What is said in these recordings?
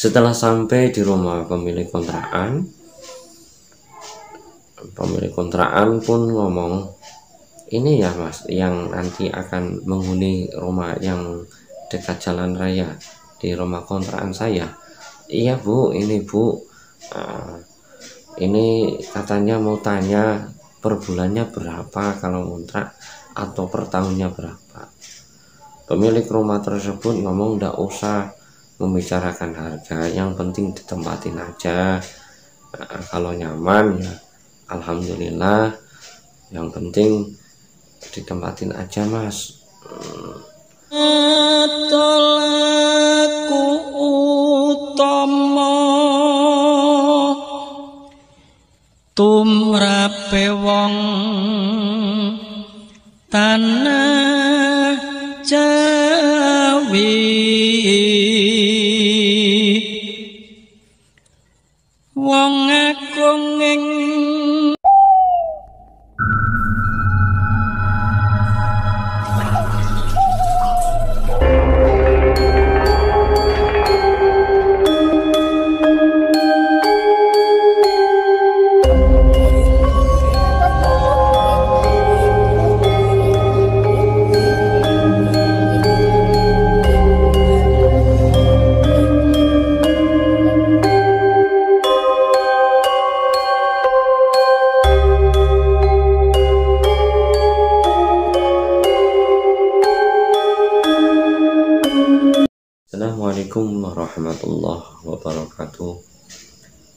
Setelah sampai di rumah pemilik kontrakan pun ngomong, ini ya mas yang nanti akan menghuni rumah yang dekat jalan raya di rumah kontrakan saya. Iya bu, ini bu, ini katanya mau tanya per bulannya berapa kalau kontrak atau per tahunnya berapa. Pemilik rumah tersebut ngomong ndak usah membicarakan harga, yang penting ditempatin aja. Kalau nyaman ya alhamdulillah, yang penting ditempatin aja mas. Tolaku utama tumrape wong tanah Jawi, wong agung ing Assalamualaikum warahmatullahi wabarakatuh.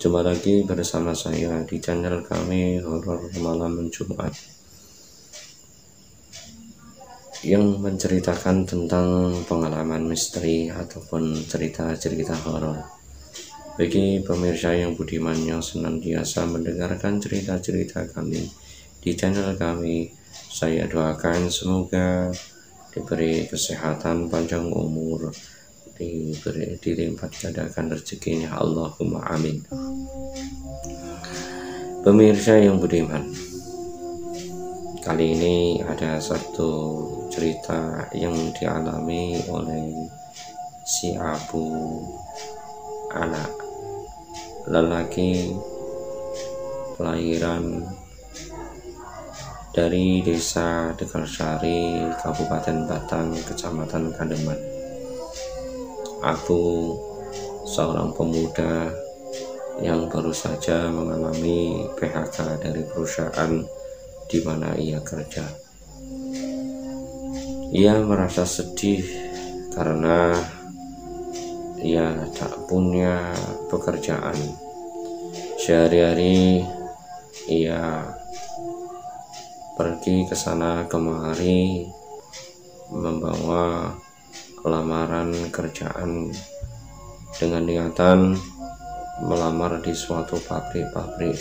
Jumpa lagi bersama saya di channel kami Horor Malam Jumat, yang menceritakan tentang pengalaman misteri ataupun cerita-cerita horor. Bagi pemirsa yang budiman yang senantiasa mendengarkan cerita-cerita kami di channel kami, saya doakan semoga diberi kesehatan, panjang umur, dilipat gandakan rezekinya, Allahumma amin. Pemirsa yang budiman, kali ini ada satu cerita yang dialami oleh si Abu, anak lelaki kelahiran dari desa Degarsari, Kabupaten Batang, Kecamatan Kandeman. Abu seorang pemuda yang baru saja mengalami PHK dari perusahaan di mana ia kerja. Ia merasa sedih karena ia tak punya pekerjaan. Sehari-hari ia pergi ke sana kemari membawa lamaran kerjaan dengan niatan melamar di suatu pabrik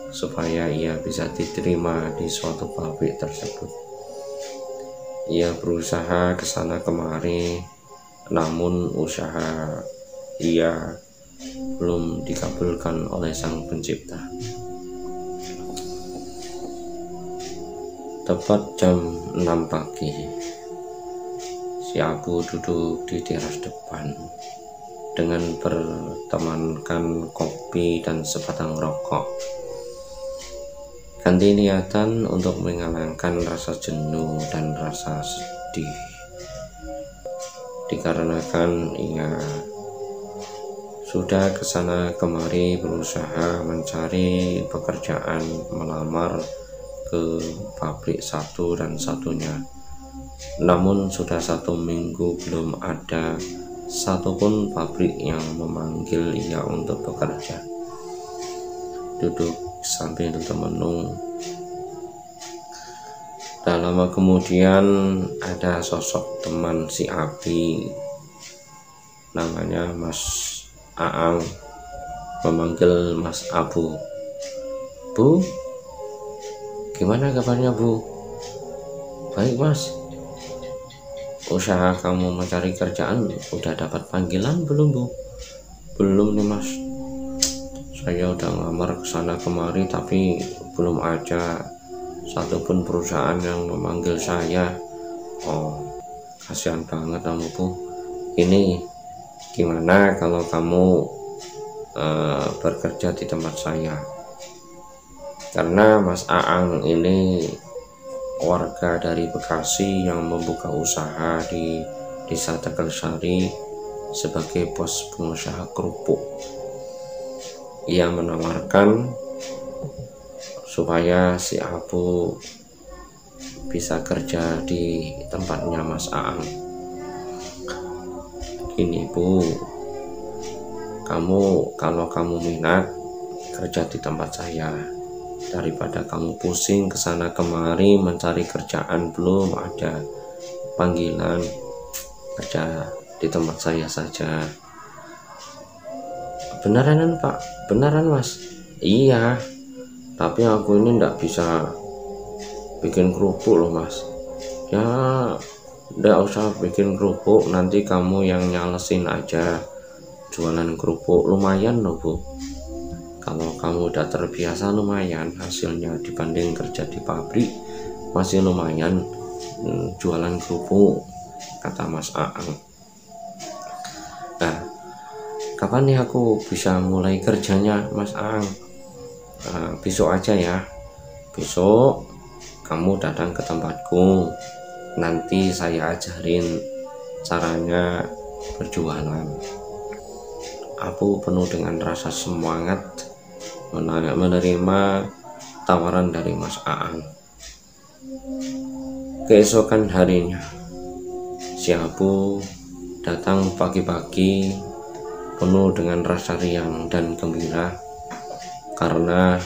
supaya ia bisa diterima di suatu pabrik tersebut. Ia berusaha ke sana kemari, namun usaha ia belum dikabulkan oleh Sang Pencipta. Tepat jam 6 pagi, si Abu duduk di teras depan dengan bertemankan kopi dan sebatang rokok. Ganti niatan untuk menghilangkan rasa jenuh dan rasa sedih, dikarenakan ia sudah kesana kemari berusaha mencari pekerjaan, melamar ke pabrik satu dan satunya. Namun sudah 1 minggu belum ada satupun pabrik yang memanggil ia untuk bekerja. Duduk sambil termenung. Tak lama kemudian ada sosok teman si Abi, namanya Mas Aang, memanggil Mas Abu. Bu, gimana kabarnya bu? Baik mas. Usaha kamu mencari kerjaan udah dapat panggilan belum bu? Belum nih mas, saya udah ngelamar kesana kemari tapi belum ada satupun perusahaan yang memanggil saya. Oh, kasihan banget kamu bu. Ini gimana kalau kamu bekerja di tempat saya? Karena Mas Aang ini warga dari Bekasi yang membuka usaha di Desa Tegalsari sebagai bos pengusaha kerupuk. Ia menawarkan supaya si Abu bisa kerja di tempatnya Mas Aang. Gini Bu, kalau kamu minat kerja di tempat saya, daripada kamu pusing kesana kemari mencari kerjaan, belum ada panggilan, kerja di tempat saya saja. Beneran Pak? Beneran Mas? Iya, tapi aku ini ndak bisa bikin kerupuk loh Mas. Ya ndak usah bikin kerupuk, nanti kamu yang nyalesin aja jualan kerupuk, lumayan loh Bu. Kalau kamu udah terbiasa lumayan hasilnya dibanding kerja di pabrik, masih lumayan jualan kerupuk, kata Mas Aang. Nah, kapan nih aku bisa mulai kerjanya Mas Aang? Besok aja ya. Besok kamu datang ke tempatku, nanti saya ajarin caranya berjualan. Aku penuh dengan rasa semangat menerima tawaran dari Mas Aang. Keesokan harinya, si Abu datang pagi-pagi penuh dengan rasa riang dan gembira karena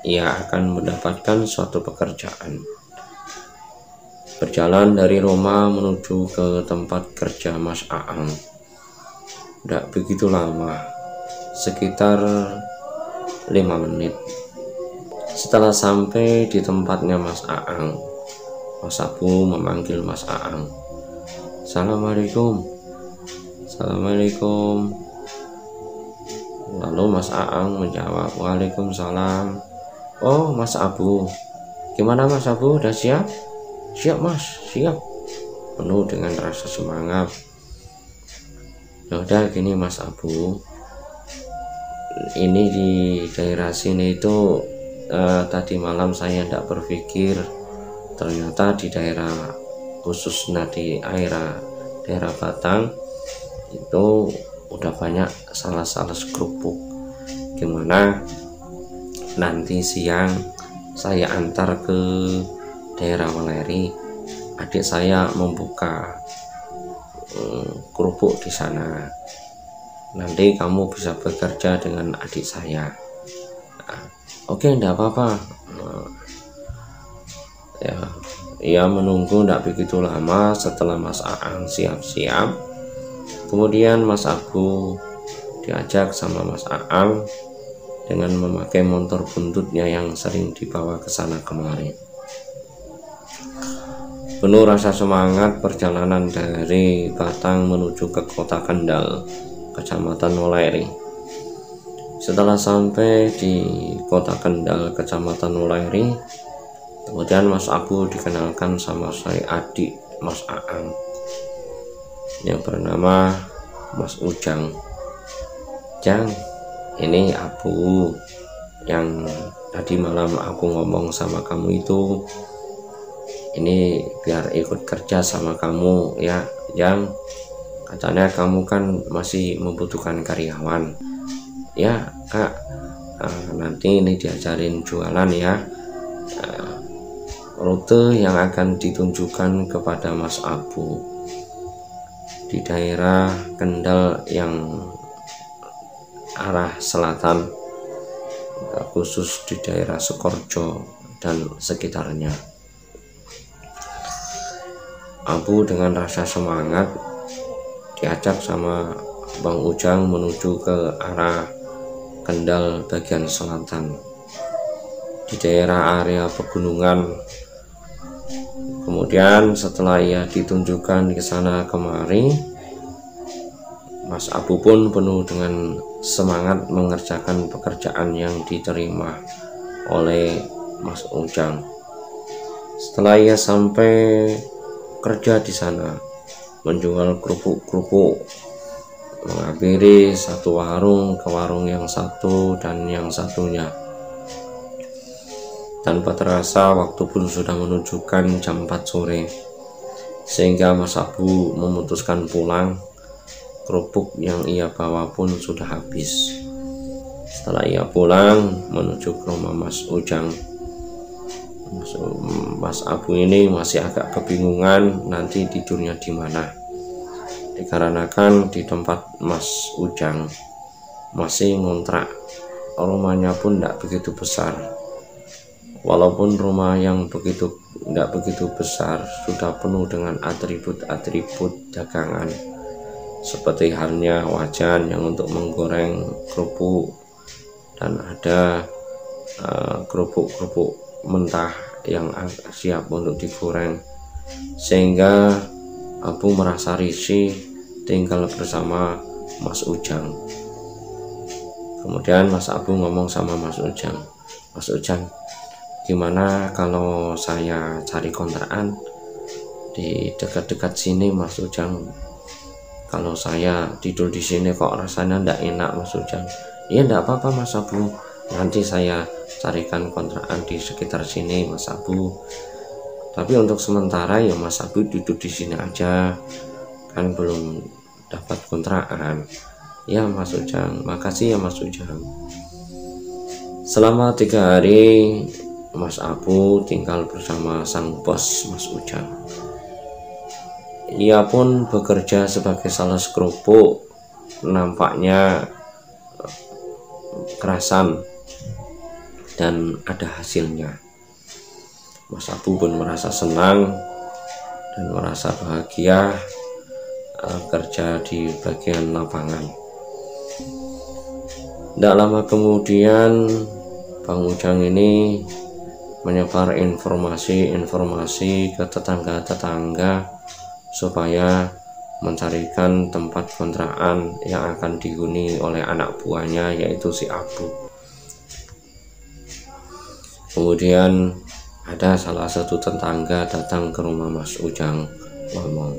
ia akan mendapatkan suatu pekerjaan. Berjalan dari rumah menuju ke tempat kerja Mas Aang. Tidak begitu lama, sekitar 5 menit. Setelah sampai di tempatnya Mas Aang, Mas Abu memanggil Mas Aang. Assalamualaikum. Assalamualaikum. Lalu Mas Aang menjawab, Waalaikumsalam. Oh Mas Abu, gimana Mas Abu, udah siap? Siap Mas, siap. Penuh dengan rasa semangat. Ya udah gini Mas Abu, ini di daerah sini itu tadi malam saya tidak berpikir, ternyata di daerah khususnya di daerah Batang itu udah banyak salah-salah kerupuk. Gimana nanti siang saya antar ke daerah Weleri, adik saya membuka kerupuk di sana. Nanti kamu bisa bekerja dengan adik saya. Oke, enggak apa-apa. Ia menunggu tidak begitu lama. Setelah Mas Aang siap-siap, kemudian Mas Abu diajak sama Mas Aang dengan memakai motor buntutnya yang sering dibawa ke sana kemari. Penuh rasa semangat perjalanan dari Batang menuju ke Kota Kendal, Kecamatan Weleri. Setelah sampai di Kota Kendal, Kecamatan Weleri, kemudian Mas Abu dikenalkan sama saya adik Mas Aang yang bernama Mas Ujang. Jang, ini Abu yang tadi malam aku ngomong sama kamu itu, ini biar ikut kerja sama kamu ya Jang. Katanya kamu kan masih membutuhkan karyawan. Ya Kak, nanti ini diajarin jualan ya. Rute yang akan ditunjukkan kepada Mas Abu di daerah Kendal yang arah selatan, khusus di daerah Sukorjo dan sekitarnya. Abu dengan rasa semangat diajak sama Bang Ujang menuju ke arah Kendal bagian selatan di daerah area pegunungan. Kemudian setelah ia ditunjukkan ke sana kemari, Mas Abu pun penuh dengan semangat mengerjakan pekerjaan yang diterima oleh Mas Ujang. Setelah ia sampai kerja di sana menjual kerupuk-kerupuk, menghampiri satu warung ke warung yang satu dan yang satunya. Tanpa terasa waktu pun sudah menunjukkan jam 4 sore, sehingga Mas Abu memutuskan pulang. Kerupuk yang ia bawa pun sudah habis. Setelah ia pulang menuju ke rumah Mas Ujang, Mas Abu ini masih agak kebingungan nanti tidurnya di mana, dikarenakan di tempat Mas Ujang masih ngontrak. Rumahnya pun tidak begitu besar. Walaupun rumah yang tidak begitu besar sudah penuh dengan atribut-atribut dagangan, seperti halnya wajan yang untuk menggoreng kerupuk, dan ada kerupuk-kerupuk mentah yang siap untuk digoreng, sehingga Abu merasa risih tinggal bersama Mas Ujang. Kemudian Mas Abu ngomong sama Mas Ujang, "Mas Ujang, gimana kalau saya cari kontrakan di dekat-dekat sini, Mas Ujang? Kalau saya tidur di sini kok rasanya ndak enak, Mas Ujang." "Iya, ndak apa-apa Mas Abu, nanti saya carikan kontrakan di sekitar sini, Mas Abu. Tapi untuk sementara ya Mas Abu duduk di sini aja, kan belum dapat kontrakan." "Ya Mas Ujang, makasih ya Mas Ujang." Selama 3 hari Mas Abu tinggal bersama sang bos Mas Ujang. Ia pun bekerja sebagai sales kerupuk, nampaknya kerasan dan ada hasilnya. Mas Abu pun merasa senang dan merasa bahagia kerja di bagian lapangan. Tidak lama kemudian Bang Ujang ini menyebar informasi ke tetangga-tetangga supaya mencarikan tempat kontrakan yang akan dihuni oleh anak buahnya, yaitu si Abu. Kemudian ada salah satu tetangga datang ke rumah Mas Ujang, ngomong,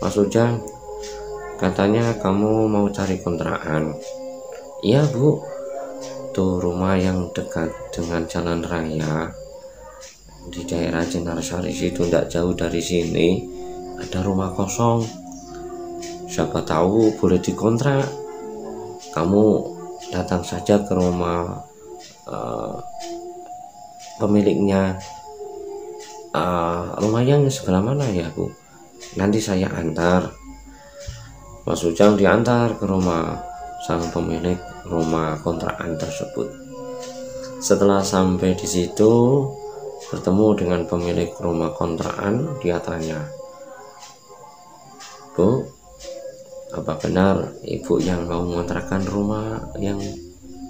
"Mas Ujang, katanya kamu mau cari kontrakan." "Iya Bu, tuh rumah yang dekat dengan jalan raya di daerah Jenarsari itu, tidak jauh dari sini, ada rumah kosong. Siapa tahu boleh dikontrak. Kamu datang saja ke rumah pemiliknya. Rumahnya sebelah mana ya Bu? Nanti saya antar." Mas Ujang diantar ke rumah sang pemilik rumah kontrakan tersebut. Setelah sampai di situ, bertemu dengan pemilik rumah kontrakan, dia tanya, "Bu, apa benar Ibu yang mau mengontrakan rumah yang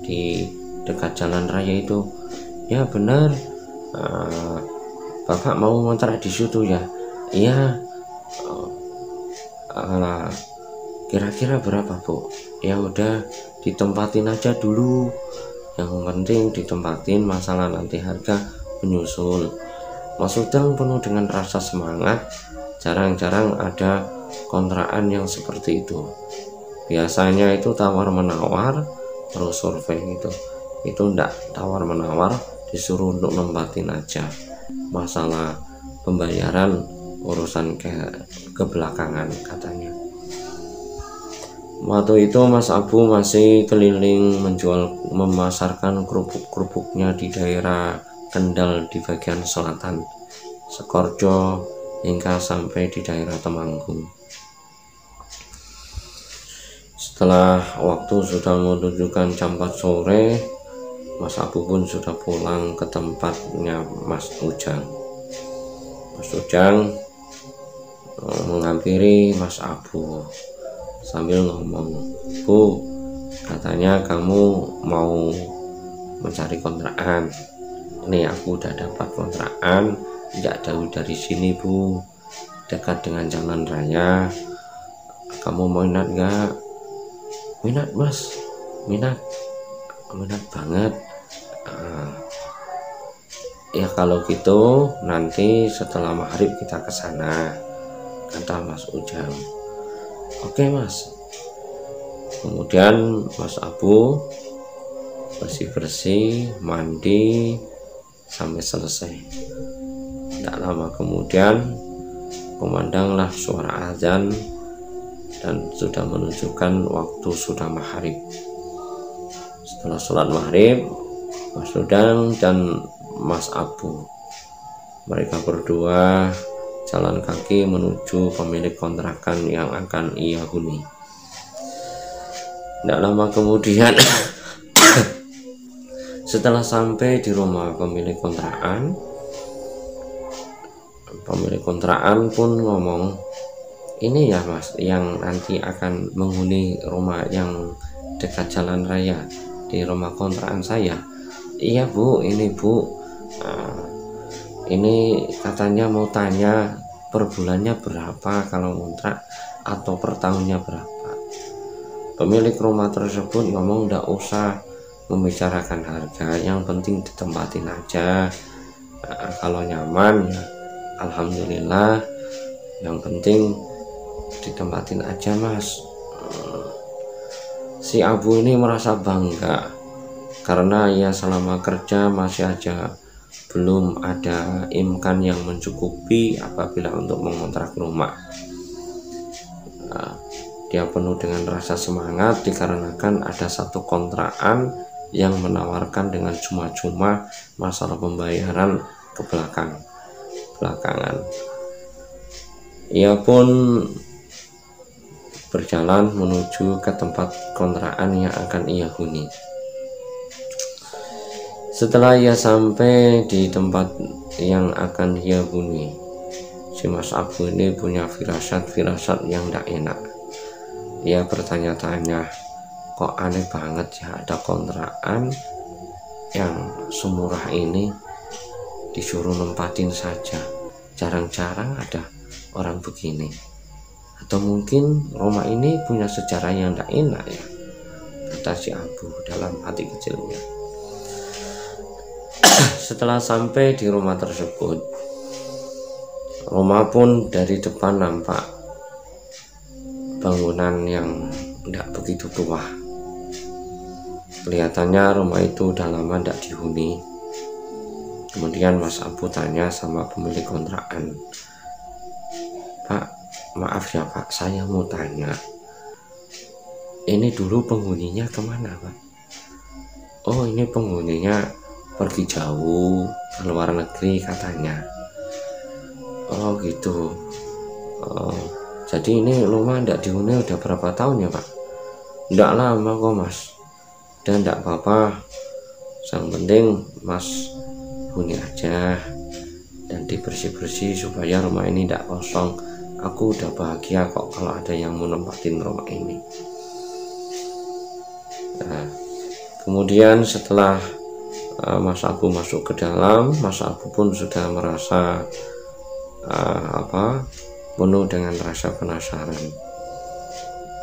di dekat jalan raya itu?" "Ya benar, Bapak mau ngontrak di situ ya?" "Iya." Kira-kira berapa Bu?" "Ya udah ditempatin aja dulu, yang penting ditempatin, masalah nanti harga menyusul." Mas Ujang penuh dengan rasa semangat. Jarang-jarang ada kontrakan yang seperti itu. Biasanya itu tawar-menawar, terus survei gitu. Itu enggak tawar-menawar, disuruh untuk nempatin aja. Masalah pembayaran urusan kebelakangan katanya. Waktu itu Mas Abu masih keliling memasarkan kerupuk-kerupuknya di daerah Kendal di bagian selatan, Sekorjo, hingga sampai di daerah Temanggung. Setelah waktu sudah menunjukkan jam 4 sore, Mas Abu pun sudah pulang ke tempatnya Mas Ujang. Mas Ujang menghampiri Mas Abu sambil ngomong, "Bu, katanya kamu mau mencari kontrakan. Ini aku udah dapat kontrakan, tidak jauh dari sini Bu, dekat dengan jalan raya. Kamu minat nggak?" "Minat Mas, minat banget." "Ya kalau gitu nanti setelah maghrib kita ke sana," kata Mas Ujang. "Oke Mas." Kemudian Mas Abu bersih-bersih, mandi sampai selesai. Tidak lama kemudian kumandanglah suara azan dan sudah menunjukkan waktu sudah maghrib. Setelah sholat maghrib, Mas Dudang dan Mas Abu, mereka berdua jalan kaki menuju pemilik kontrakan yang akan ia huni. Tidak lama kemudian setelah sampai di rumah pemilik kontrakan pun ngomong, ini ya Mas yang nanti akan menghuni rumah yang dekat jalan raya di rumah kontrakan saya. Iya Bu, ini Bu, ini katanya mau tanya per bulannya berapa kalau kontrak atau per tahunnya berapa. Pemilik rumah tersebut ngomong nggak usah membicarakan harga, yang penting ditempatin aja. Kalau nyaman ya alhamdulillah, yang penting ditempatin aja Mas. Si Abu ini merasa bangga karena ia selama kerja masih aja belum ada imkan yang mencukupi apabila untuk mengontrak rumah. Dia penuh dengan rasa semangat dikarenakan ada satu kontrakan yang menawarkan dengan cuma-cuma masalah pembayaran belakangan. Ia pun berjalan menuju ke tempat kontrakan yang akan ia huni. Setelah ia sampai di tempat yang akan ia huni, si Mas Abu ini punya firasat yang tidak enak. Ia bertanya-tanya, kok aneh banget ya ada kontrakan yang semurah ini disuruh nempatin saja, jarang-jarang ada orang begini. Atau mungkin rumah ini punya sejarah yang tidak enak ya, kata si Abu dalam hati kecilnya. Setelah sampai di rumah tersebut, rumah pun dari depan nampak bangunan yang tidak begitu tua. Kelihatannya rumah itu udah lama tidak dihuni. Kemudian Mas Abu tanya sama pemilik kontrakan, Pak, maaf ya Pak, saya mau tanya, ini dulu penghuninya kemana Pak? Oh, ini penghuninya pergi jauh ke luar negeri katanya. Oh gitu. Jadi ini rumah tidak dihuni udah berapa tahun ya Pak? Tidak lama kok Mas, dan tidak apa-apa, yang penting Mas huni aja dan dibersih-bersih supaya rumah ini tidak kosong. Aku udah bahagia kok kalau ada yang mau nempatin rumah ini. Nah, kemudian setelah Mas Abu masuk ke dalam, Mas Abu pun sudah merasa penuh dengan rasa penasaran.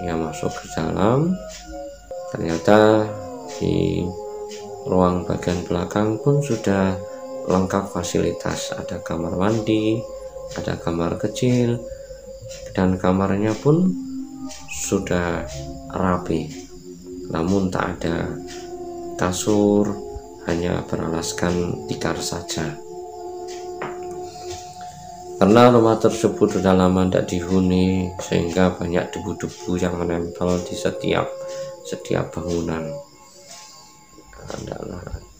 Ia masuk ke dalam, ternyata di ruang bagian belakang pun sudah lengkap fasilitas. Ada kamar mandi, ada kamar kecil, dan kamarnya pun sudah rapi, namun tak ada kasur, hanya beralaskan tikar saja. Karena rumah tersebut sudah lama tidak dihuni, sehingga banyak debu-debu yang menempel di setiap bangunan.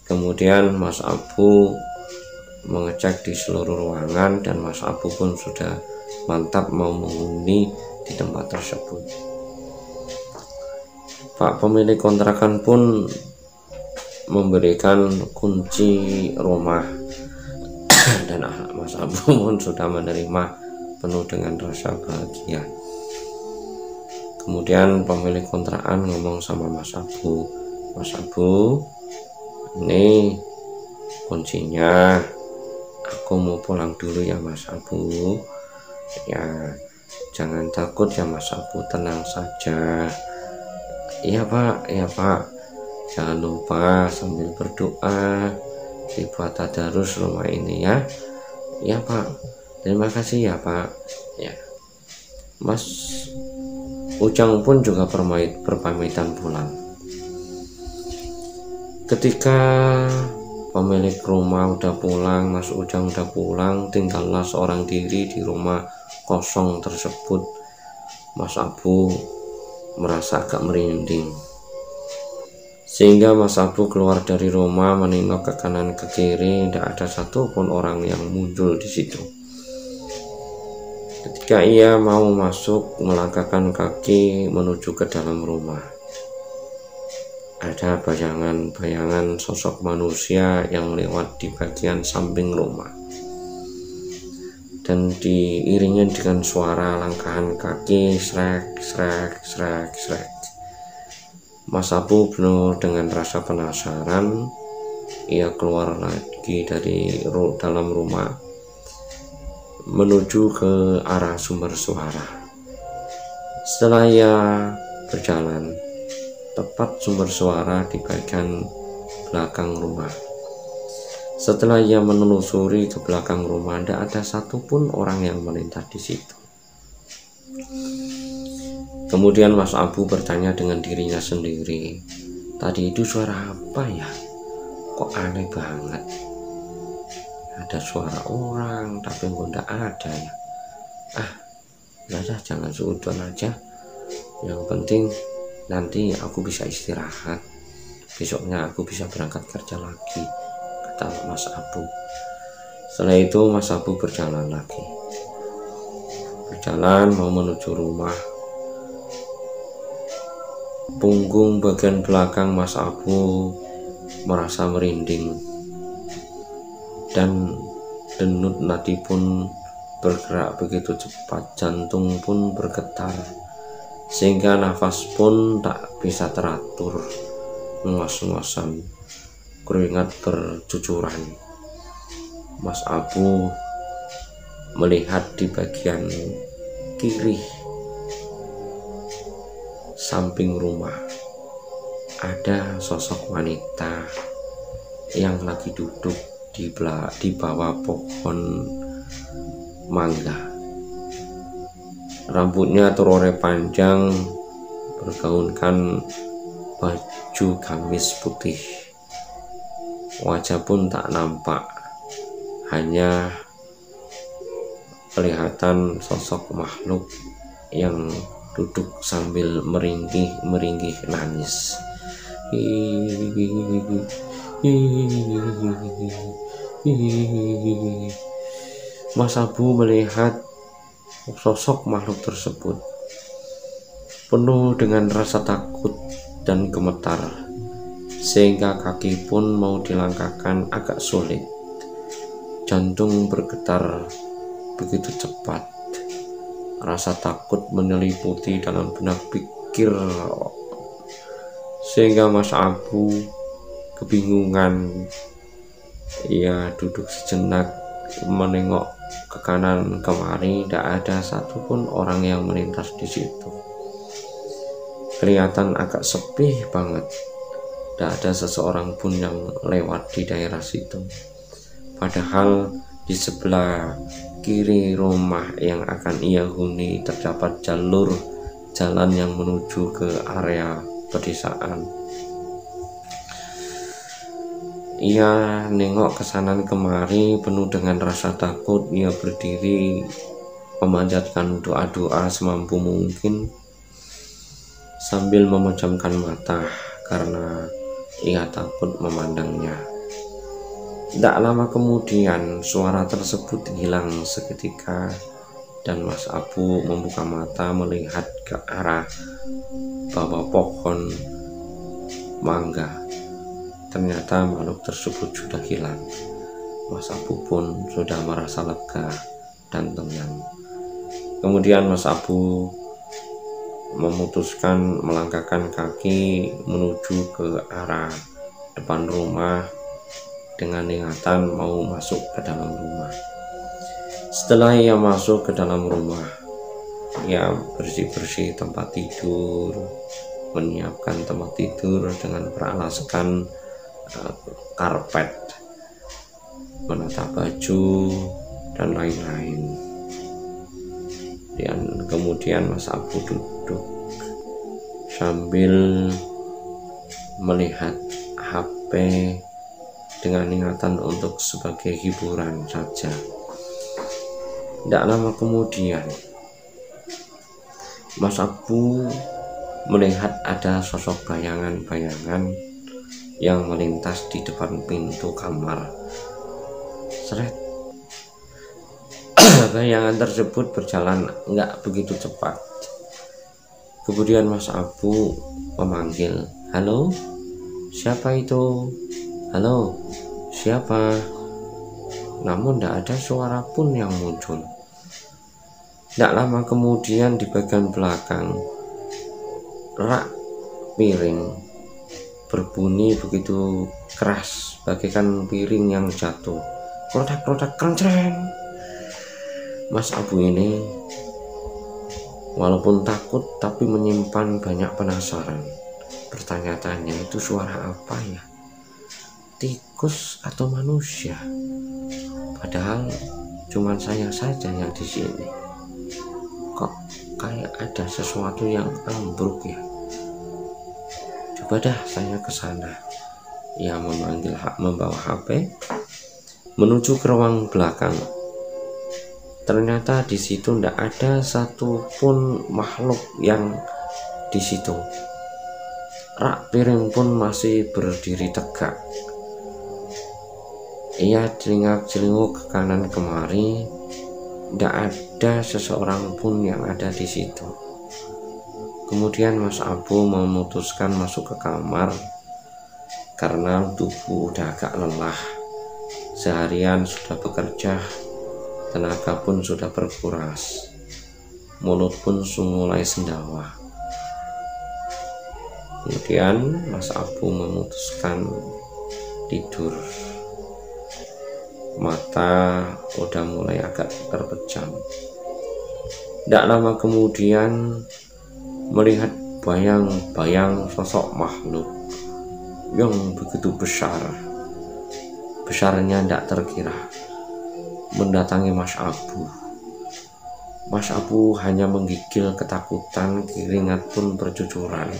Kemudian Mas Abu mengecek di seluruh ruangan dan Mas Abu pun sudah mantap mau menghuni di tempat tersebut. Pak pemilik kontrakan pun memberikan kunci rumah dan Mas Abu pun sudah menerima penuh dengan rasa bahagia. Kemudian pemilik kontrakan ngomong sama Mas Abu, Mas Abu, ini kuncinya, aku mau pulang dulu ya Mas Abu. Ya jangan takut ya Mas Abu, tenang saja. Iya Pak, iya Pak, jangan lupa sambil berdoa dibuat tadarus rumah ini ya. Ya Pak, terima kasih ya Pak. Ya, Mas Ujang pun juga berpamitan pulang. Ketika pemilik rumah udah pulang, Mas Ujang udah pulang, tinggallah seorang diri di rumah kosong tersebut. Mas Abu merasa agak merinding, sehingga Mas Abu keluar dari rumah, menengok ke kanan ke kiri, tidak ada satupun orang yang muncul di situ. Ketika ia mau masuk, melangkahkan kaki menuju ke dalam rumah, ada bayangan sosok manusia yang lewat di bagian samping rumah, dan diiringi dengan suara langkahan kaki srek srek srek srek. Mas Abu penuh dengan rasa penasaran, ia keluar lagi dari dalam rumah menuju ke arah sumber suara. Setelah ia berjalan, tepat sumber suara di bagian belakang rumah. Setelah ia menelusuri ke belakang rumah, tidak ada satupun orang yang melintas di situ. Kemudian Mas Abu bertanya dengan dirinya sendiri, tadi itu suara apa ya? Kok aneh banget? Ada suara orang, tapi kok tidak ada ya? Udah, jangan seudon aja. Yang penting nanti aku bisa istirahat, besoknya aku bisa berangkat kerja lagi, kata Mas Abu. Setelah itu Mas Abu berjalan lagi, mau menuju rumah. Punggung bagian belakang Mas Abu merasa merinding, dan denyut nadi pun bergerak begitu cepat, jantung pun bergetar, sehingga nafas pun tak bisa teratur, ngos-ngosan, keringat bercucuran. Mas Abu melihat di bagian kiri samping rumah ada sosok wanita yang lagi duduk di bawah pohon mangga. Rambutnya teroreh panjang, bergaunkan baju gamis putih. Wajah pun tak nampak, hanya kelihatan sosok makhluk yang duduk sambil meringkih nangis. Mas Abu melihat sosok makhluk tersebut penuh dengan rasa takut dan gemetar, sehingga kaki pun mau dilangkahkan agak sulit. Jantung bergetar begitu cepat, rasa takut menyeliputi dalam benak pikir, sehingga Mas Abu kebingungan. Ia duduk sejenak, menengok ke kanan kemari, tidak ada satupun orang yang melintas di situ. Kelihatan agak sepi banget, tidak ada seseorang pun yang lewat di daerah situ. Padahal di sebelah kiri rumah yang akan ia huni terdapat jalan yang menuju ke area pedesaan. Ia nengok ke sana kemari penuh dengan rasa takut. Ia berdiri memanjatkan doa-doa semampu mungkin sambil memejamkan mata karena ia takut memandangnya. Tidak lama kemudian suara tersebut hilang seketika, dan Mas Abu membuka mata melihat ke arah bawah pohon mangga. Ternyata makhluk tersebut sudah hilang. Mas Abu pun sudah merasa lega dan tenang. Kemudian Mas Abu memutuskan melangkahkan kaki menuju ke arah depan rumah dengan niatan mau masuk ke dalam rumah. Setelah ia masuk ke dalam rumah, ia bersih-bersih tempat tidur, menyiapkan tempat tidur dengan beralaskan karpet, menata baju dan lain-lain. Dan kemudian Mas Abu duduk sambil melihat HP dengan niatan untuk sebagai hiburan saja. Tidak lama kemudian Mas Abu melihat ada sosok bayangan-bayangan yang melintas di depan pintu kamar. Seret. Bayangan tersebut berjalan nggak begitu cepat. Kemudian Mas Abu memanggil, "Halo, siapa itu? Halo, siapa?" Namun tidak ada suara pun yang muncul. Tidak lama kemudian di bagian belakang rak piring berbunyi begitu keras, bagaikan piring yang jatuh. Krotak-krotak kencreng. Mas Abu ini walaupun takut tapi menyimpan banyak penasaran. Bertanya-tanya, itu suara apa ya? Tikus atau manusia? Padahal cuma saya saja yang di sini. Kok kayak ada sesuatu yang ambruk ya? Coba dah saya ke sana. Ia membawa HP menuju ke ruang belakang. Ternyata di situ tidak ada satupun makhluk yang di situ. Rak piring pun masih berdiri tegak. Ia celingak-celinguk ke kanan kemari. Tidak ada seseorang pun yang ada di situ. Kemudian Mas Abu memutuskan masuk ke kamar karena tubuh udah agak lelah. Seharian sudah bekerja, tenaga pun sudah berkuras, mulut pun mulai sendawa. Kemudian Mas Abu memutuskan tidur. Mata udah mulai agak terpejam. Tidak lama kemudian melihat bayang-bayang sosok makhluk yang begitu besar. Besarnya tidak terkira, mendatangi Mas Abu. Mas Abu hanya menggigil ketakutan, keringat pun bercucuran.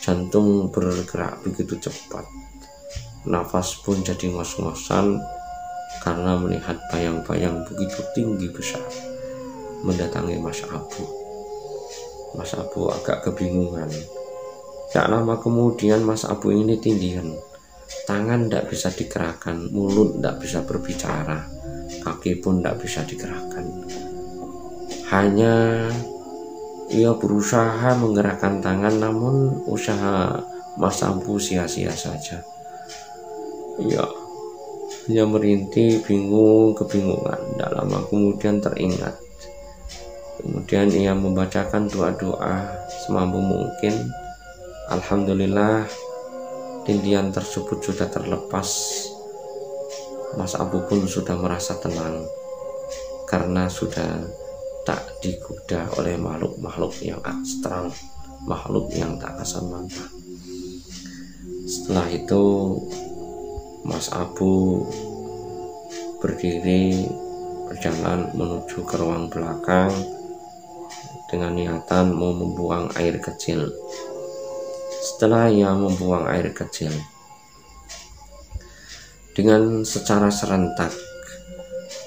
Jantung bergerak begitu cepat. Nafas pun jadi ngos-ngosan karena melihat bayang-bayang begitu tinggi besar mendatangi Mas Abu. Mas Abu agak kebingungan. Tak lama kemudian Mas Abu ini tindihan. Tangan tidak bisa digerakkan, mulut tidak bisa berbicara, kaki pun tidak bisa digerakkan. Hanya ia berusaha menggerakkan tangan, namun usaha Mas Abu sia-sia saja. Ia hanya merintih, bingung, kebingungan. Tidak lama kemudian teringat. Kemudian ia membacakan doa-doa semampu mungkin. Alhamdulillah, tindihan tersebut sudah terlepas. Mas Abu pun sudah merasa tenang karena sudah tak digoda oleh makhluk-makhluk yang astral, makhluk yang tak kasat mata. Setelah itu Mas Abu berdiri berjalan menuju ke ruang belakang dengan niatan mau membuang air kecil. Setelah ia membuang air kecil, dengan secara serentak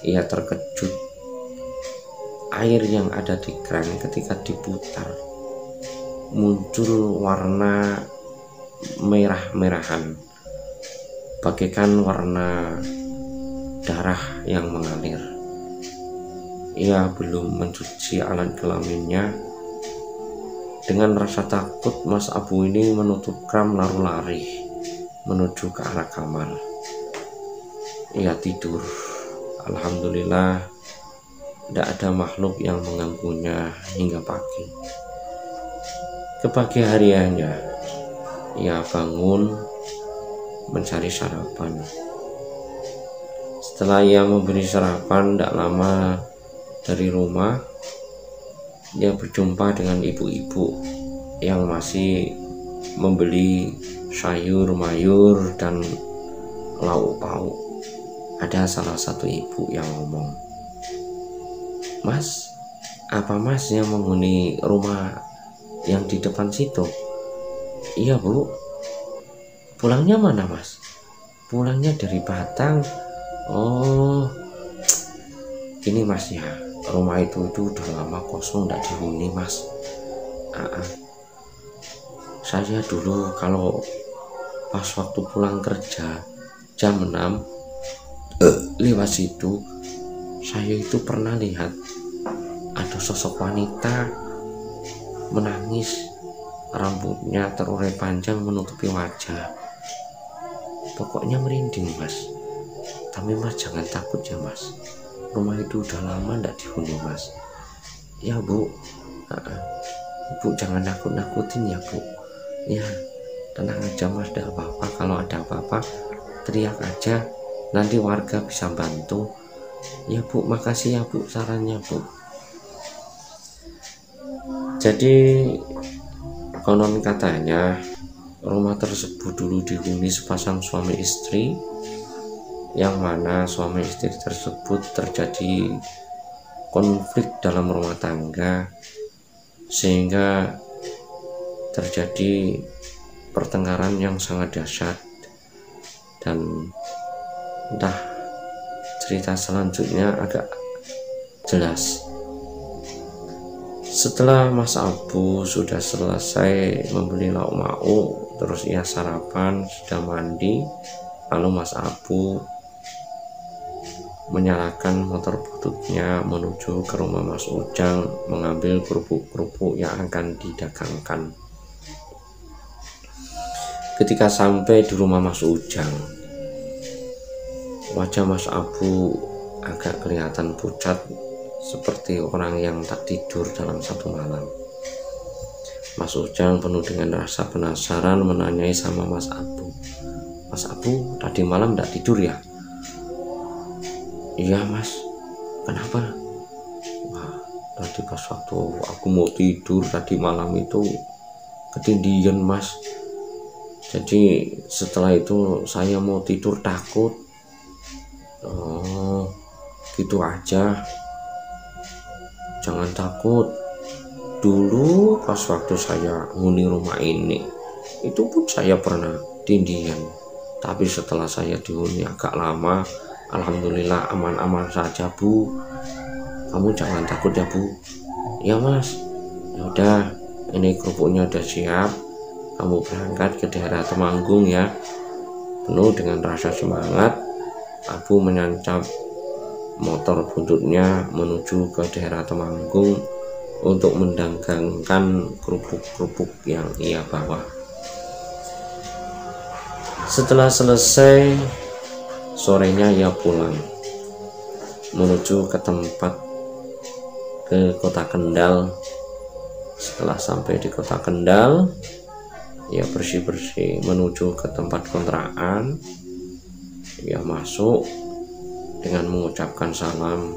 ia terkejut. Air yang ada di keran ketika diputar muncul warna merah-merahan, bagaikan warna darah yang mengalir. Ia belum mencuci alat kelaminnya. Dengan rasa takut, Mas Abu ini menutup kram lalu lari menuju ke arah kamar. Ia tidur. Alhamdulillah, tidak ada makhluk yang mengganggunya hingga pagi. Ke pagi hariannya, ia bangun mencari sarapan. Setelah ia memberi sarapan, tidak lama dari rumah, dia berjumpa dengan ibu-ibu yang masih membeli sayur mayur dan lauk pauk. Ada salah satu ibu yang ngomong, "Mas, apa Mas yang menghuni rumah yang di depan situ. Iya Bu. Pulangnya mana Mas? Pulangnya dari Batang. Oh, gini Mas ya, rumah itu udah lama kosong, nggak dihuni Mas. Saya dulu kalau pas waktu pulang kerja jam 6 lewat situ, saya itu pernah lihat ada sosok wanita menangis, rambutnya terurai panjang menutupi wajah. Pokoknya merinding Mas. Tapi Mas jangan takut ya Mas, rumah itu udah lama nggak dihuni Mas. Ya Bu. Bu jangan nakut-nakutin ya Bu. Ya tenang aja Mas, tidak apa-apa. Kalau ada apa-apa teriak aja, nanti warga bisa bantu. Ya Bu, makasih ya Bu sarannya Bu. Jadi konon katanya rumah tersebut dulu dihuni sepasang suami istri, yang mana suami istri tersebut terjadi konflik dalam rumah tangga sehingga terjadi pertengkaran yang sangat dahsyat. Dan entah cerita selanjutnya agak jelas. Setelah Mas Abu sudah selesai membeli lauk mauk, terus ia sarapan, sudah mandi, lalu Mas Abu menyalakan motor bututnya menuju ke rumah Mas Ujang mengambil kerupuk-kerupuk yang akan didagangkan. Ketika sampai di rumah Mas Ujang, wajah Mas Abu agak kelihatan pucat, seperti orang yang tak tidur dalam satu malam. Mas Ujang penuh dengan rasa penasaran menanyai sama Mas Abu, Mas Abu tadi malam tak tidur ya? Iya Mas. Kenapa? Wah, tadi pas waktu aku mau tidur tadi malam itu ketindihan Mas. Jadi setelah itu saya mau tidur takut. Oh gitu aja, jangan takut. Dulu pas waktu saya nguni rumah ini, itu pun saya pernah tindihan. Tapi setelah saya dihuni agak lama, alhamdulillah aman-aman saja Bu. Kamu jangan takut ya Bu. Ya Mas. Ya udah, ini kerupuknya udah siap. Kamu berangkat ke daerah Temanggung ya. Penuh dengan rasa semangat, Abu menyancap motor buntutnya menuju ke daerah Temanggung untuk mendagangkan kerupuk-kerupuk yang ia bawa. Setelah selesai, sorenya ia pulang menuju ke kota Kendal. Setelah sampai di kota Kendal, ia bersih-bersih menuju ke tempat kontrakan. Ia masuk dengan mengucapkan salam,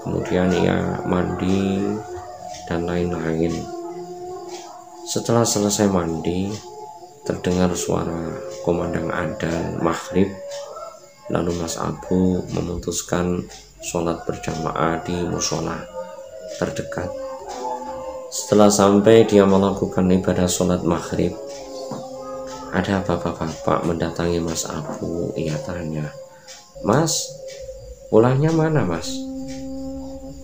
kemudian ia mandi dan lain-lain. Setelah selesai mandi, terdengar suara komandang adzan maghrib. Lalu Mas Abu memutuskan sholat berjamaah di musola terdekat. Setelah sampai, dia melakukan ibadah sholat maghrib. Ada bapak-bapak mendatangi Mas Abu. Ia tanya, Mas, pulangnya mana Mas?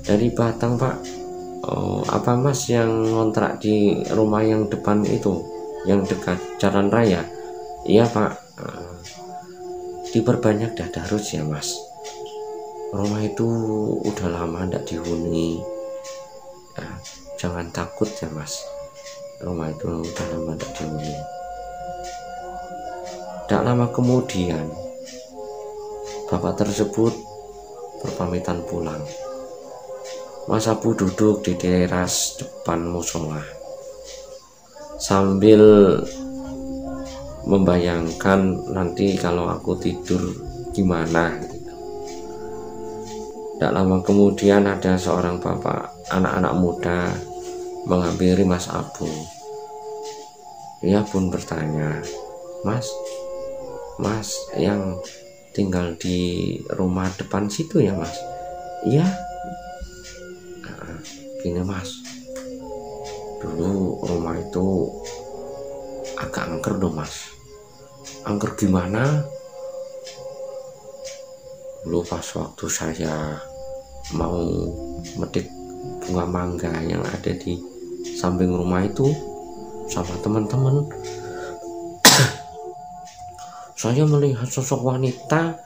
Dari Batang Pak. Oh, apa Mas yang ngontrak di rumah yang depan itu, yang dekat jalan raya? Iya Pak. Diperbanyak tadarus ya Mas. Rumah itu udah lama ndak dihuni. Jangan takut ya Mas, rumah itu udah lama ndak dihuni. Tak lama kemudian, bapak tersebut berpamitan pulang. Mas Abu duduk di teras depan musola sambil membayangkan nanti kalau aku tidur gimana. Tak lama kemudian ada seorang bapak anak-anak muda menghampiri Mas Abu. Ia pun bertanya, Mas yang tinggal di rumah depan situ ya Mas? Iya. Gini Mas, Dulu rumah itu agak angker loh mas. Angker gimana? Dulu pas waktu saya mau metik bunga mangga yang ada di samping rumah itu sama teman-teman, saya melihat sosok wanita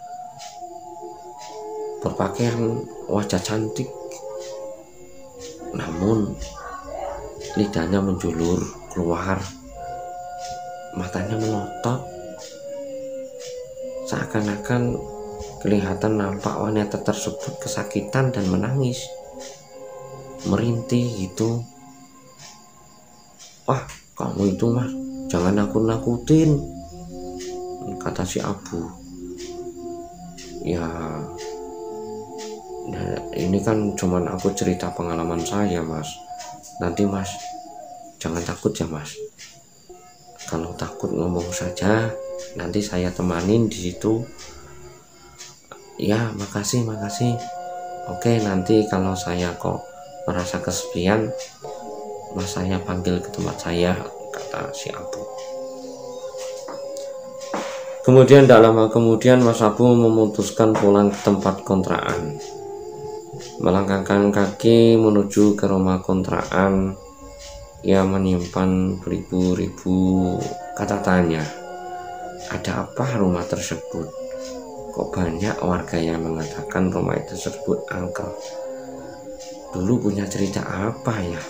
berpakaian wajah cantik, namun lidahnya menjulur keluar, matanya melotot, seakan-akan kelihatan nampak wanita tersebut kesakitan dan menangis, merintih gitu. Wah, kamu itu mas, jangan nakut-nakutin, kata si Abu. Ya, ini kan cuman aku cerita pengalaman saya mas. Nanti mas, jangan takut ya mas. Kalau takut ngomong saja, nanti saya temanin di situ. Ya, makasih. Oke, nanti kalau saya kok merasa kesepian, mas saya panggil ke tempat saya, kata si Abu. Kemudian tidak lama kemudian Mas Abu memutuskan pulang ke tempat kontrakan. Melangkahkan kaki menuju ke rumah kontrakan, ia menyimpan beribu-ribu kata tanya. Ada apa rumah tersebut? Kok banyak warga yang mengatakan rumah itu tersebut angker? Dulu punya cerita apa ya?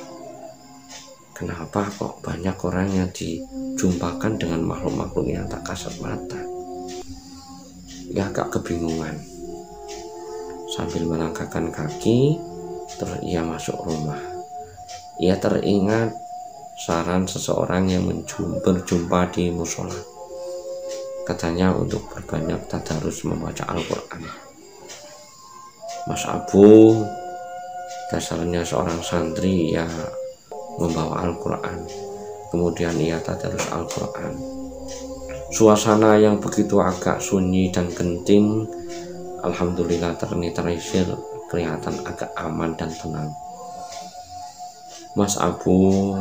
Kenapa kok banyak orang yang dijumpakan dengan makhluk-makhluk yang tak kasat mata? Ya agak kebingungan. Sambil melangkahkan kaki, terus ia masuk rumah. Ia teringat saran seseorang yang berjumpa di musola. Katanya untuk berbanyak tadarus membaca Al-Quran. Mas Abu dasarnya seorang santri, ya membawa Al-Quran. Kemudian ia tadarus Al-Quran. Suasana yang begitu agak sunyi dan genting, alhamdulillah ternetralisir, kelihatan agak aman dan tenang. Mas Abu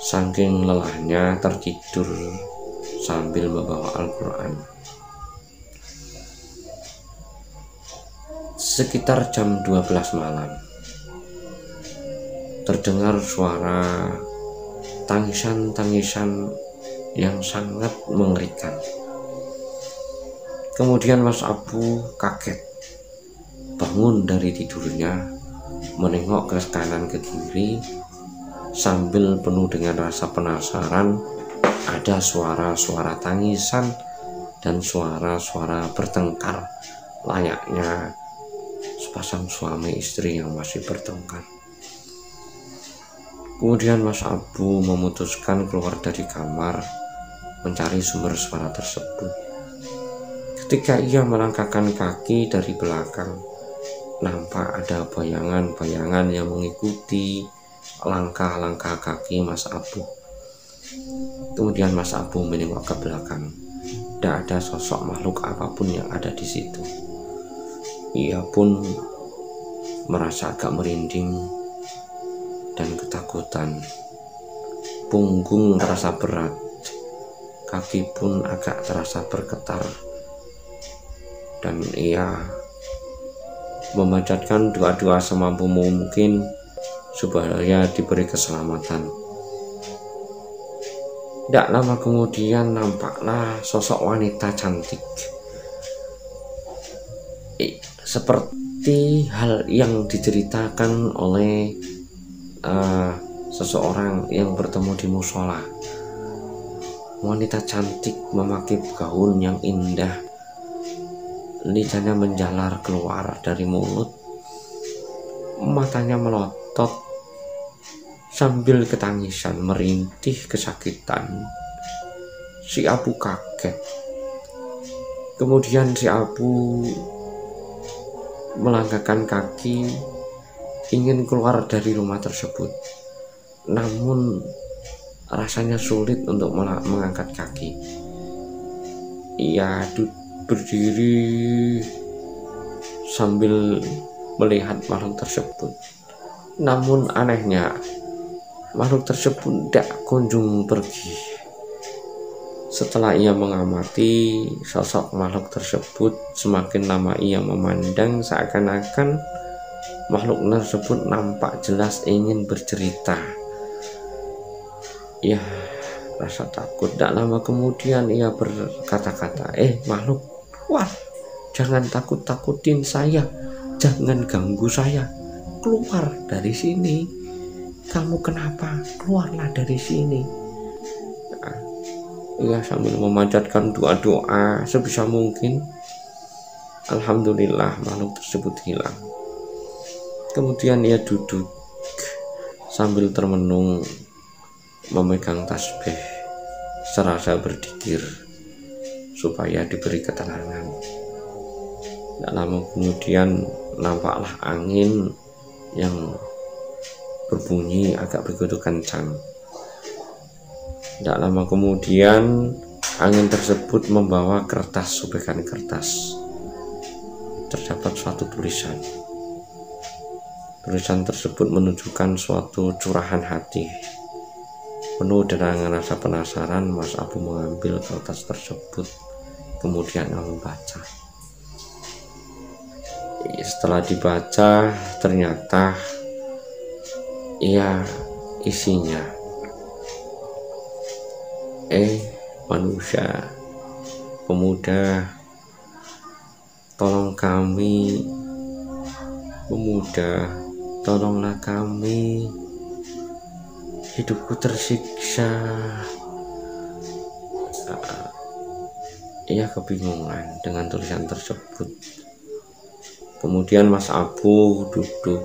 saking lelahnya tertidur sambil membawa Al-Quran. Sekitar jam 12 malam terdengar suara tangisan yang sangat mengerikan. Kemudian Mas Abu kaget, bangun dari tidurnya, menengok ke kanan ke kiri, sambil penuh dengan rasa penasaran. Ada suara-suara tangisan dan suara-suara bertengkar, layaknya sepasang suami istri yang masih bertengkar. Kemudian Mas Abu memutuskan keluar dari kamar mencari sumber suara tersebut. Ketika ia melangkahkan kaki dari belakang, nampak ada bayangan-bayangan yang mengikuti langkah-langkah kaki Mas Abu. Kemudian Mas Abu menengok ke belakang. Tidak ada sosok makhluk apapun yang ada di situ. Ia pun merasa agak merinding dan ketakutan. Punggung terasa berat, kaki pun agak terasa bergetar, dan ia memanjatkan doa-doa semampu mungkin supaya diberi keselamatan. Tidak lama kemudian nampaklah sosok wanita cantik, seperti hal yang diceritakan oleh seseorang yang bertemu di musola. Wanita cantik memakai gaun yang indah, lidahnya menjalar keluar dari mulut, matanya melotot sambil ketangisan, merintih kesakitan. Si Abu kaget. Kemudian si Abu melangkahkan kaki ingin keluar dari rumah tersebut, namun rasanya sulit untuk mengangkat kaki. Ia berdiri sambil melihat makhluk tersebut. Namun anehnya, makhluk tersebut tidak kunjung pergi. Setelah ia mengamati sosok makhluk tersebut, semakin lama ia memandang, seakan-akan makhluk tersebut nampak jelas ingin bercerita. Ya, rasa takut. Tak lama kemudian ia berkata-kata, makhluk, wah, jangan takut-takutin saya, jangan ganggu saya, keluar dari sini. Kamu kenapa? Keluarlah dari sini. Ia sambil memanjatkan doa-doa sebisa mungkin. Alhamdulillah makhluk tersebut hilang. Kemudian ia duduk sambil termenung memegang tasbih serasa berzikir supaya diberi ketenangan. Tak lama kemudian nampaklah angin yang berbunyi agak begitu kencang. Tidak lama kemudian angin tersebut membawa kertas, sobekan kertas. Terdapat suatu tulisan. Tulisan tersebut menunjukkan suatu curahan hati. Penuh dengan rasa penasaran, Mas Abu mengambil kertas tersebut, kemudian membaca. Setelah dibaca, ternyata isinya, manusia, pemuda, tolong kami, pemuda, tolonglah kami, hidupku tersiksa. Ia kebingungan dengan tulisan tersebut. Kemudian Mas Abu duduk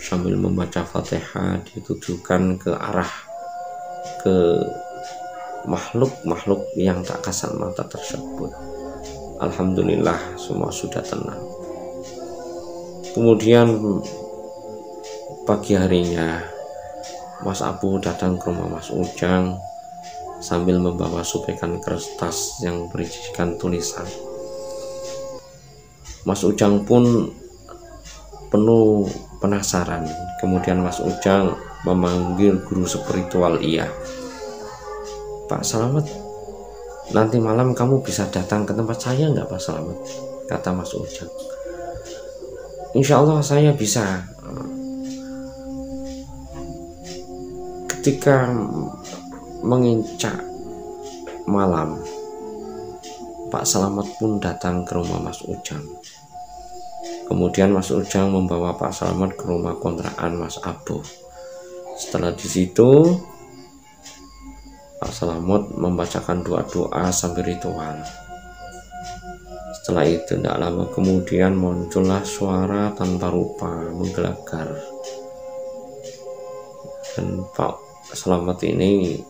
sambil membaca Fatihah, ditujukan ke arah makhluk yang tak kasat mata tersebut. Alhamdulillah semua sudah tenang. Kemudian pagi harinya Mas Abu datang ke rumah Mas Ujang sambil membawa sobekan kertas yang berisikan tulisan. Mas Ujang pun penuh penasaran. Kemudian Mas Ujang memanggil guru spiritual ia. Pak Slamet, nanti malam kamu bisa datang ke tempat saya nggak, Pak Slamet? Kata Mas Ujang. Insya Allah saya bisa. Ketika menginjak malam, Pak Slamet pun datang ke rumah Mas Ujang. Kemudian Mas Ujang membawa Pak Slamet ke rumah kontrakan Mas Abu. Setelah di situ, Pak Slamet membacakan doa-doa sambil ritual. Setelah itu tidak lama kemudian muncullah suara tanpa rupa menggelegar. Dan Pak Slamet ini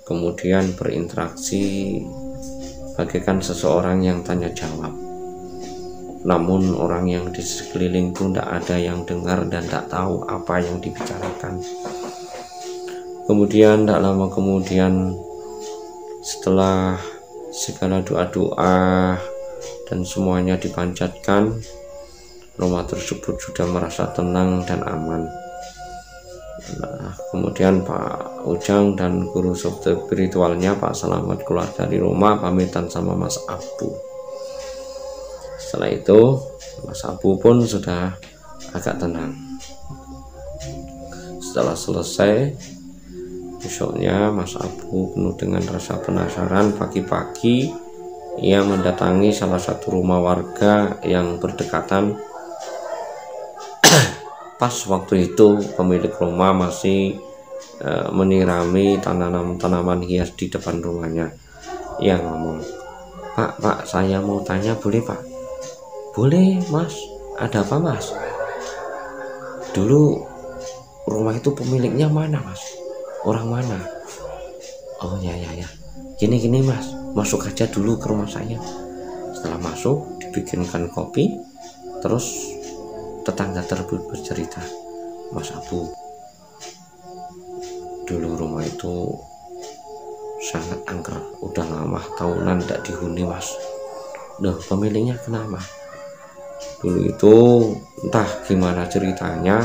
kemudian berinteraksi bagaikan seseorang yang tanya jawab. Namun orang yang di sekeliling pun tidak ada yang dengar dan tidak tahu apa yang dibicarakan. Kemudian tidak lama kemudian, setelah segala doa-doa dan semuanya dipanjatkan, rumah tersebut sudah merasa tenang dan aman. Nah, kemudian Pak Ujang dan guru spiritualnya Pak Slamet keluar dari rumah pamitan sama Mas Abu. Setelah itu Mas Abu pun sudah agak tenang. Setelah selesai, besoknya Mas Abu penuh dengan rasa penasaran. Pagi-pagi ia mendatangi salah satu rumah warga yang berdekatan. Pas waktu itu pemilik rumah masih menyirami tanaman hias di depan rumahnya. Ia ngomong, Pak, saya mau tanya, boleh Pak? Boleh Mas, ada apa Mas? Dulu rumah itu pemiliknya mana Mas? Orang mana? Oh ya, gini Mas, masuk aja dulu ke rumah saya. Setelah masuk, dibikinkan kopi. Terus tetangga tersebut bercerita, Mas Abu, dulu rumah itu sangat angker, udah lama tahunan tidak dihuni Mas. Loh, pemiliknya kenapa? Dulu itu entah gimana ceritanya,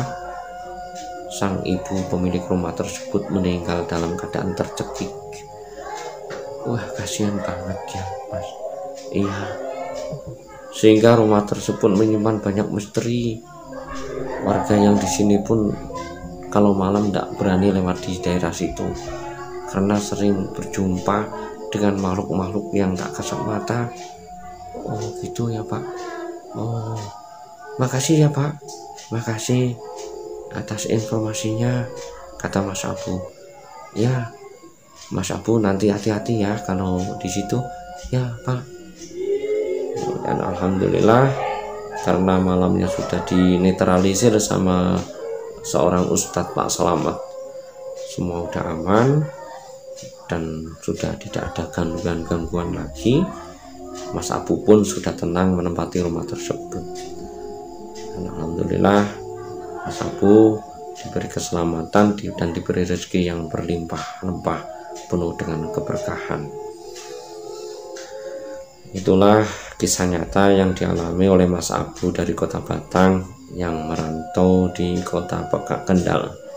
sang ibu pemilik rumah tersebut meninggal dalam keadaan tercekik. Wah, kasihan banget ya Mas. Iya, sehingga rumah tersebut menyimpan banyak misteri. Warga yang di sini pun kalau malam tidak berani lewat di daerah situ karena sering berjumpa dengan makhluk-makhluk yang tak kasat mata. Oh gitu ya Pak. Oh, makasih ya Pak, makasih atas informasinya, kata Mas Abu. Ya Mas Abu, nanti hati-hati ya kalau di situ ya Pak. Dan alhamdulillah karena malamnya sudah dinetralisir sama seorang Ustadz Pak Selamat, semua udah aman dan sudah tidak ada gangguan lagi. Mas Abu pun sudah tenang menempati rumah tersebut. Dan alhamdulillah Mas Abu diberi keselamatan dan diberi rezeki yang berlimpah-limpah penuh dengan keberkahan. Itulah kisah nyata yang dialami oleh Mas Abu dari kota Batang yang merantau di kota Kendal.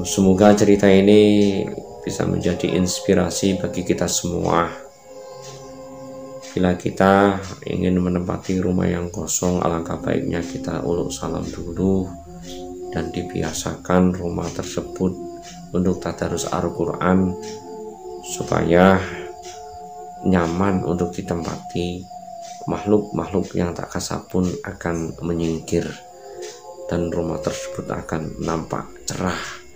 Semoga cerita ini bisa menjadi inspirasi bagi kita semua. Bila kita ingin menempati rumah yang kosong, alangkah baiknya kita uluk salam dulu dan dibiasakan rumah tersebut untuk tadarus Al-Quran supaya nyaman untuk ditempati. Makhluk-makhluk yang tak kasat pun akan menyingkir dan rumah tersebut akan nampak cerah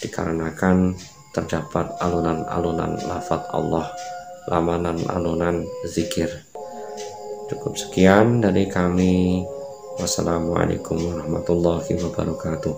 dikarenakan terdapat alunan-alunan lafaz Allah, alunan zikir. Cukup sekian dari kami. Wassalamualaikum warahmatullahi wabarakatuh.